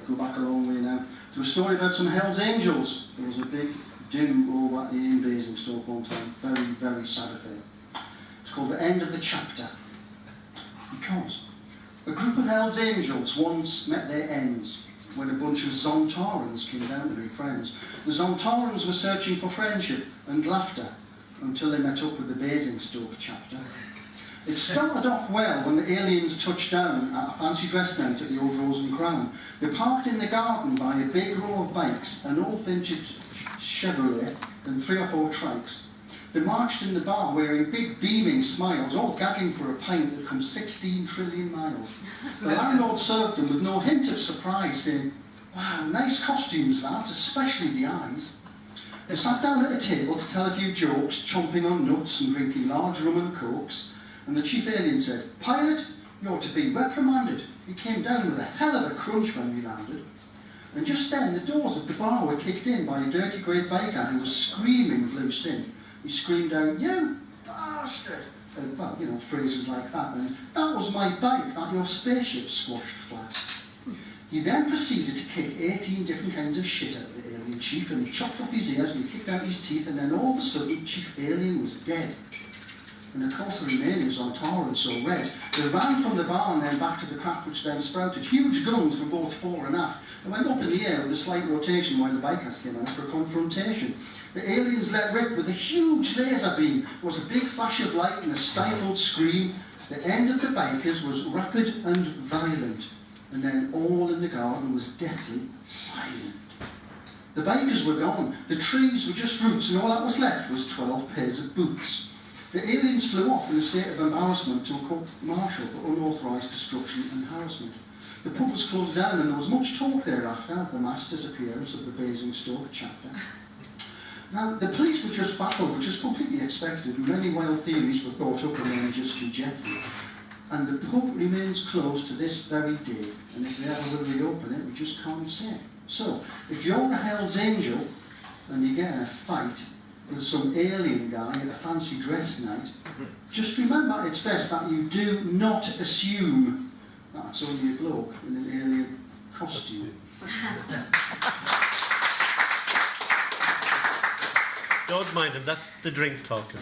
go back a long way now, to a story about some Hell's Angels. There was a big do over in Basingstoke one time. Very, very sad affair. It's called The End of the Chapter. Because a group of Hell's Angels once met their ends when a bunch of Zontarans came down to make friends. The Zontarans were searching for friendship and laughter until they met up with the Basingstoke chapter. It started off well when the aliens touched down at a fancy dress night at the Old Rose and Crown. They parked in the garden by a big row of bikes, an old vintage Chevrolet and 3 or 4 trikes. They marched in the bar wearing big beaming smiles, all gagging for a pint that comes 16 trillion miles. The landlord served them with no hint of surprise, saying, "Wow, nice costumes, lads, especially the eyes." They sat down at a table to tell a few jokes, chomping on nuts and drinking large rum and cokes, and the chief alien said, "Pilot, you're to be reprimanded. You came down with a hell of a crunch when we landed." And just then, the doors of the bar were kicked in by a dirty grey biker who was screaming blue sin. He screamed out, "You bastard!" Well, you know, phrases like that. And "That was my bike that your spaceship squashed flat." He then proceeded to kick 18 different kinds of shit out of the alien chief, and he chopped off his ears and he kicked out his teeth, and then all of a sudden, Chief Alien was dead. And of course the remaining was on tar and so red. They ran from the bar and then back to the craft, which then sprouted huge guns from both fore and aft and went up in the air with a slight rotation while the bikers came out for a confrontation. The aliens let rip with a huge laser beam. There was a big flash of light and a stifled scream. The end of the bikers was rapid and violent, and then all in the garden was deathly silent. The bikers were gone, the trees were just roots, and all that was left was 12 pairs of boots. The aliens flew off in a state of embarrassment to a court-martial for unauthorised destruction and harassment. The pub was closed down and there was much talk thereafter of the mass disappearance of the Basingstoke chapter. Now, the police were just baffled, which is completely expected, and many wild theories were thought up and then just rejected. And the pub remains closed to this very day, and if they ever will reopen it, we just can't say. So, if you're a Hell's Angel and you get in a fight with some alien guy at a fancy dress night, just remember it's best that you do not assume that's only a bloke in an alien costume. Don't mind him, that's the drink talking.